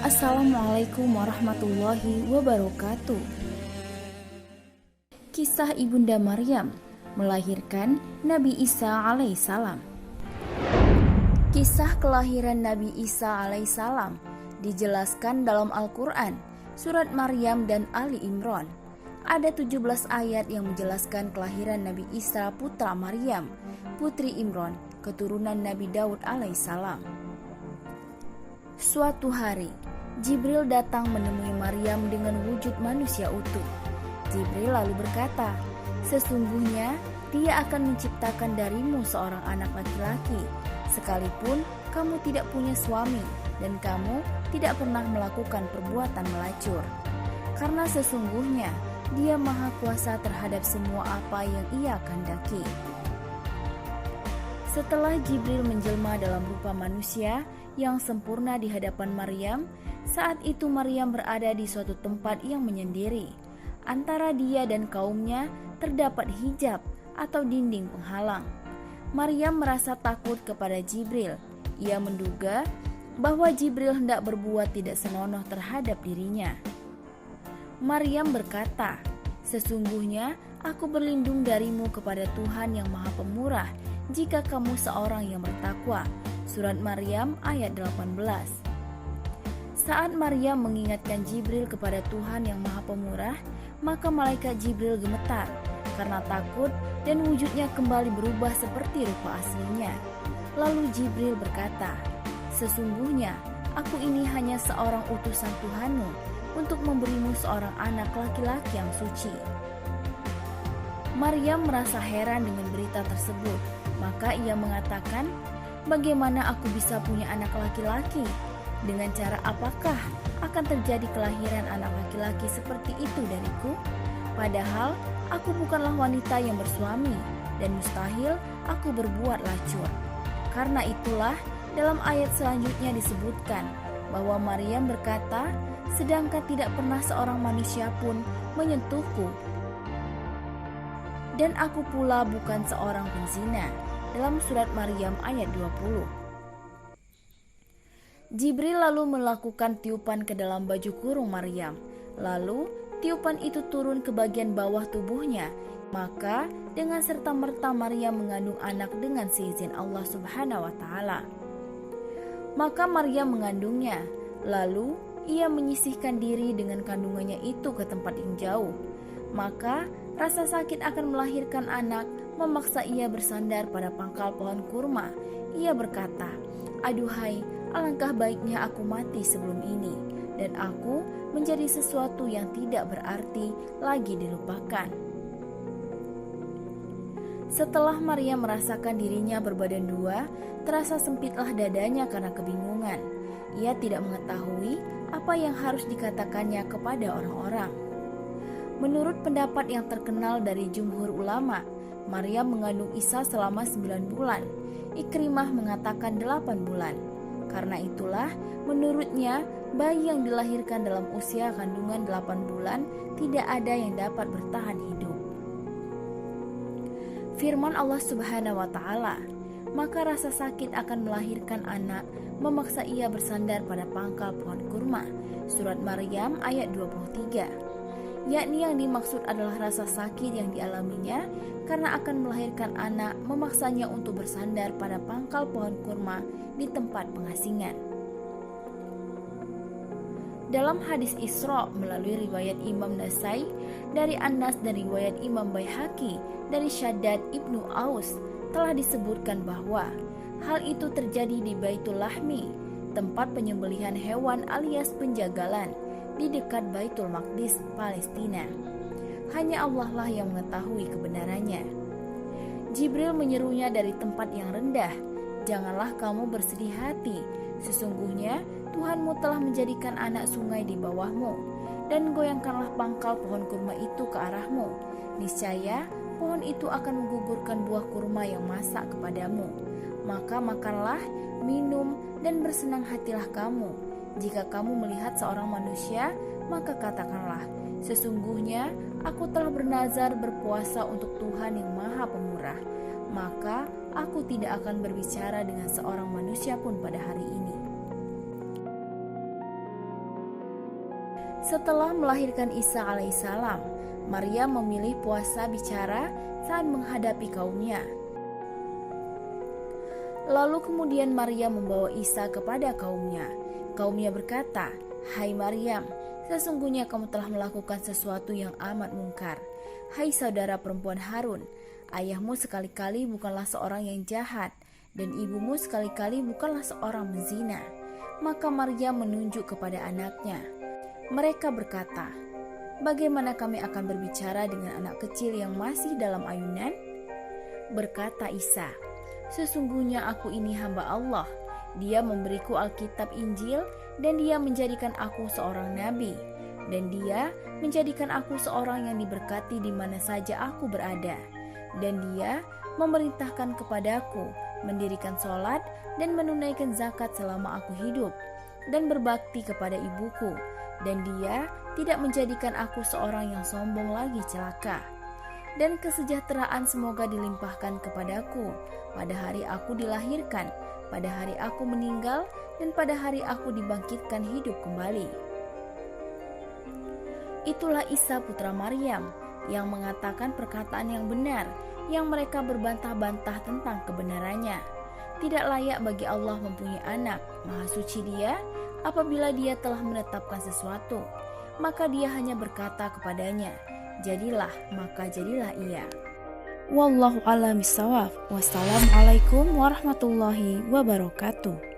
Assalamualaikum warahmatullahi wabarakatuh. Kisah Ibunda Maryam melahirkan Nabi Isa alaihissalam. Kisah kelahiran Nabi Isa alaihissalam dijelaskan dalam Al-Quran, surat Maryam dan Ali Imran. Ada 17 ayat yang menjelaskan kelahiran Nabi Isa putra Maryam, putri Imran, keturunan Nabi Daud alaihissalam. Suatu hari, Jibril datang menemui Maryam dengan wujud manusia utuh. Jibril lalu berkata, "Sesungguhnya Dia akan menciptakan darimu seorang anak laki-laki, sekalipun kamu tidak punya suami dan kamu tidak pernah melakukan perbuatan melacur. Karena sesungguhnya Dia Maha Kuasa terhadap semua apa yang Ia kehendaki." Setelah Jibril menjelma dalam rupa manusia yang sempurna di hadapan Maryam, saat itu Maryam berada di suatu tempat yang menyendiri. Antara dia dan kaumnya terdapat hijab atau dinding penghalang. Maryam merasa takut kepada Jibril. Ia menduga bahwa Jibril hendak berbuat tidak senonoh terhadap dirinya. Maryam berkata, "Sesungguhnya aku berlindung darimu kepada Tuhan yang Maha Pemurah jika kamu seorang yang bertakwa." Surat Maryam ayat 18. Saat Maryam mengingatkan Jibril kepada Tuhan yang Maha Pemurah, maka malaikat Jibril gemetar karena takut dan wujudnya kembali berubah seperti rupa aslinya. Lalu Jibril berkata, "Sesungguhnya aku ini hanya seorang utusan Tuhanmu untuk memberimu seorang anak laki-laki yang suci." Maryam merasa heran dengan berita tersebut, maka ia mengatakan, "Bagaimana aku bisa punya anak laki-laki? Dengan cara apakah akan terjadi kelahiran anak laki-laki seperti itu dariku? Padahal aku bukanlah wanita yang bersuami dan mustahil aku berbuat lacur." Karena itulah dalam ayat selanjutnya disebutkan bahwa Maryam berkata, "Sedangkan tidak pernah seorang manusia pun menyentuhku, dan aku pula bukan seorang penzina." Dalam surat Maryam ayat 20. Jibril lalu melakukan tiupan ke dalam baju kurung Maryam. Lalu tiupan itu turun ke bagian bawah tubuhnya. Maka dengan serta-merta Maryam mengandung anak dengan seizin Allah Subhanahu wa Ta'ala. Maka Maryam mengandungnya. Lalu ia menyisihkan diri dengan kandungannya itu ke tempat yang jauh. Maka rasa sakit akan melahirkan anak memaksa ia bersandar pada pangkal pohon kurma. Ia berkata, "Aduhai, alangkah baiknya aku mati sebelum ini, dan aku menjadi sesuatu yang tidak berarti lagi dilupakan." Setelah Maryam merasakan dirinya berbadan dua, terasa sempitlah dadanya karena kebingungan. Ia tidak mengetahui apa yang harus dikatakannya kepada orang-orang. Menurut pendapat yang terkenal dari jumhur ulama, Maryam mengandung Isa selama 9 bulan. Ikrimah mengatakan 8 bulan. Karena itulah, menurutnya, bayi yang dilahirkan dalam usia kandungan 8 bulan tidak ada yang dapat bertahan hidup. Firman Allah Subhanahu wa Ta'ala, "Maka rasa sakit akan melahirkan anak memaksa ia bersandar pada pangkal pohon kurma." Surat Maryam ayat 23. Yakni yang dimaksud adalah rasa sakit yang dialaminya karena akan melahirkan anak memaksanya untuk bersandar pada pangkal pohon kurma di tempat pengasingan. Dalam hadis Isra melalui riwayat Imam Nasai dari Anas dan riwayat Imam Baihaqi dari Syaddad ibnu Aus telah disebutkan bahwa hal itu terjadi di Baitul Lahmi, tempat penyembelihan hewan alias penjagalan di dekat Baitul Maqdis, Palestina. Hanya Allah lah yang mengetahui kebenarannya. Jibril menyerunya dari tempat yang rendah, "Janganlah kamu bersedih hati, sesungguhnya Tuhanmu telah menjadikan anak sungai di bawahmu, dan goyangkanlah pangkal pohon kurma itu ke arahmu. Niscaya pohon itu akan menggugurkan buah kurma yang masak kepadamu. Maka makanlah, minum, dan bersenang hatilah kamu. Jika kamu melihat seorang manusia, maka katakanlah, sesungguhnya aku telah bernazar berpuasa untuk Tuhan yang Maha Pemurah. Maka aku tidak akan berbicara dengan seorang manusia pun pada hari ini." Setelah melahirkan Isa alaihissalam, Maryam memilih puasa bicara saat menghadapi kaumnya. Lalu kemudian Maryam membawa Isa kepada kaumnya. Kaumnya berkata, "Hai Maryam, sesungguhnya kamu telah melakukan sesuatu yang amat mungkar. Hai saudara perempuan Harun, ayahmu sekali-kali bukanlah seorang yang jahat, dan ibumu sekali-kali bukanlah seorang penzina." Maka Maryam menunjuk kepada anaknya. Mereka berkata, "Bagaimana kami akan berbicara dengan anak kecil yang masih dalam ayunan?" Berkata Isa, "Sesungguhnya aku ini hamba Allah. Dia memberiku Alkitab Injil, dan dia menjadikan aku seorang nabi. Dan dia menjadikan aku seorang yang diberkati di mana saja aku berada. Dan dia memerintahkan kepadaku mendirikan sholat dan menunaikan zakat selama aku hidup, dan berbakti kepada ibuku. Dan dia tidak menjadikan aku seorang yang sombong lagi celaka. Dan kesejahteraan semoga dilimpahkan kepadaku pada hari aku dilahirkan, pada hari aku meninggal, dan pada hari aku dibangkitkan hidup kembali." Itulah Isa putra Maryam yang mengatakan perkataan yang benar, yang mereka berbantah-bantah tentang kebenarannya. Tidak layak bagi Allah mempunyai anak, maha suci Dia. Apabila Dia telah menetapkan sesuatu, maka Dia hanya berkata kepadanya, "Jadilah," maka jadilah ia. Wallahu a'lam bishawab. Wassalamualaikum warahmatullahi wabarakatuh.